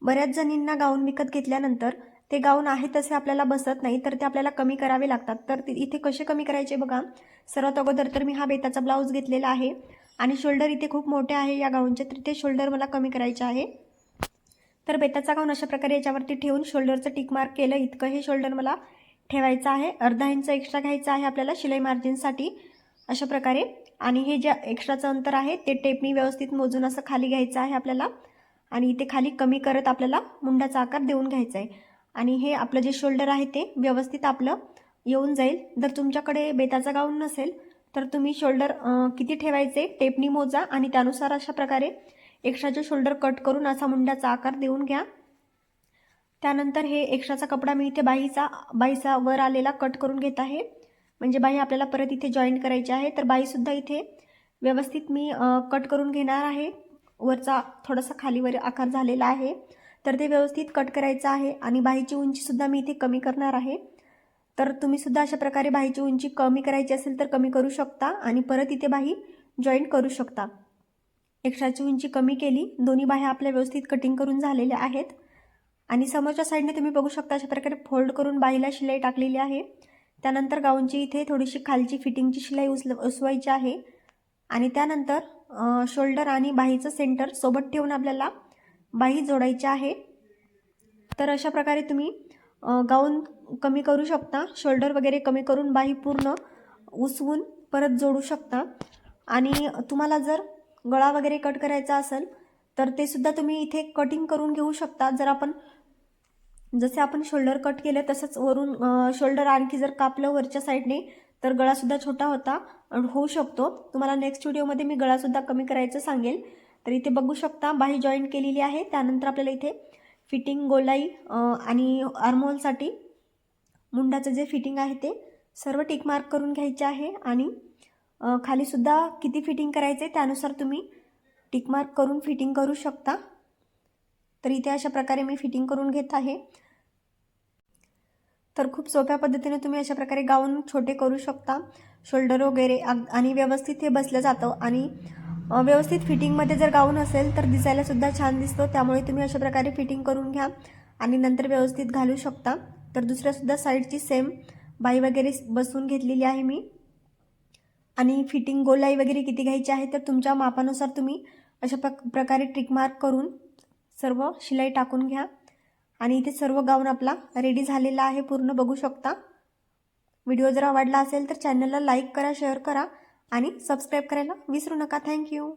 बऱ्याच जणींना गाऊन विकत घेतल्यानंतर ते गाऊन आहे तसे आपल्याला बसत नाही, तर ते आपल्याला कमी करावे लागतात. तर इथे कसे कमी करायचे बघा. सर्वात अगोदर तर मी हा बेताचा ब्लाऊज घेतलेला आहे आणि शोल्डर इथे खूप मोठे आहे या गाऊनचे, तर ते शोल्डर मला कमी करायचे आहे. तर बेताचा गाऊन अशा प्रकारे याच्यावरती ठेवून शोल्डरचं टिक मार्क केलं इतकं हे शोल्डर मला ठेवायचं आहे. अर्धा इंच एक्स्ट्रा घ्यायचं आहे आपल्याला शिलाई मार्जिनसाठी अशा प्रकारे. आणि हे जे एक्स्ट्राचं अंतर आहे ते टेपनी व्यवस्थित मोजून असं खाली घ्यायचं आहे आपल्याला आणि इथे खाली कमी करत आपल्याला मुंडाचा आकार देऊन घ्यायचा आहे. आणि हे आपलं जे शोल्डर आहे ते व्यवस्थित आपलं येऊन जाईल. जर तुमच्याकडे बेताचा गाऊन नसेल तर तुम्ही शोल्डर किती ठेवायचे टेपनी मोजा आणि त्यानुसार अशा प्रकारे एक्स्ट्राचे शोल्डर कट करून असा मुंडाचा आकार देऊन घ्या. त्यानंतर हे एक्स्ट्राचा कपडा मी इथे बाहीचा वर आलेला कट करून घेत आहे, म्हणजे बाही आपल्याला परत इथे जॉईंट करायची आहे. तर बाहीसुद्धा इथे व्यवस्थित मी कट करून घेणार आहे. वरचा थोडासा खालीवर आकार झालेला आहे तर ते व्यवस्थित कट करायचं आहे. आणि बाहीची उंचीसुद्धा मी इथे कमी करणार आहे. तर तुम्हीसुद्धा अशा प्रकारे बाहीची उंची कमी करायची असेल तर कमी करू शकता आणि परत इथे बाही जॉईंट करू शकता. एक्स्ट्राची उंची कमी केली, दोन्ही बाह्या आपल्या व्यवस्थित कटिंग करून झालेल्या आहेत. आणि समोरच्या साईडने तुम्ही बघू शकता अशा प्रकारे फोल्ड करून बाहीला शिलाई टाकलेली आहे. त्यानंतर गाऊनची इथे थोडीशी खालची फिटिंगची शिलाई उसवायची आहे. आणि त्यानंतर शोल्डर आणि बाहीचं सेंटर सोबत ठेवून आपल्याला बाही जोडायची आहे. तर अशा प्रकारे तुम्ही गाऊन कमी करू शकता, शोल्डर वगैरे कमी करून बाही पूर्ण उसवून परत जोडू शकता. आणि तुम्हाला जर गळा वगैरे कट करायचा असेल तर ते सुद्धा तुम्ही इथे कटिंग करून घेऊ शकता. जसे आपण शोल्डर कट केले तसंच वरून शोल्डर आणखी जर कापलं वरच्या साईडने तर गळासुद्धा छोटा होऊ शकतो. तुम्हाला नेक्स्ट व्हिडिओमध्ये मी गळासुद्धा कमी करायचं सांगेल. तर इथे बघू शकता बाही जॉईंट केलेली आहे. त्यानंतर आपल्याला इथे फिटिंग गोलाई आणि आर्महोलसाठी मुंडाचं जे फिटिंग आहे ते सर्व टिक मार्क करून घ्यायचे आहे. आणि खालीसुद्धा किती फिटिंग करायचे त्यानुसार तुम्ही टिक मार्क करून फिटिंग करू शकता. तर इथे अशा प्रकारे मी फिटिंग करून घेत आहे. तर खूप सोप्या पद्धतीने तुम्ही अशा प्रकारे गाऊन छोटे करू शकता, शोल्डर वगैरे आणि व्यवस्थित हे बसलं जातं. आणि व्यवस्थित फिटिंगमध्ये जर गाऊन असेल तर दिसायला सुद्धा छान दिसतो. त्यामुळे तुम्ही अशा प्रकारे फिटिंग करून घ्या आणि नंतर व्यवस्थित घालू शकता. तर दुसऱ्यासुद्धा साईडची सेम बाही वगैरे बसवून घेतलेली आहे मी. आणि फिटिंग गोलाई वगैरे किती घ्यायची आहे तर तुमच्या मापानुसार तुम्ही अशा प्रकारे टिक मार्क करून सर्व शिलाई टाकून घ्या. आणि इथे सर्व गाऊन आपला रेडी झालेला आहे, पूर्ण बघू शकता. व्हिडिओ जर आवडला असेल तर चॅनलला लाईक करा, शेअर करा आणि सबस्क्राईब करायला विसरू नका. थँक्यू.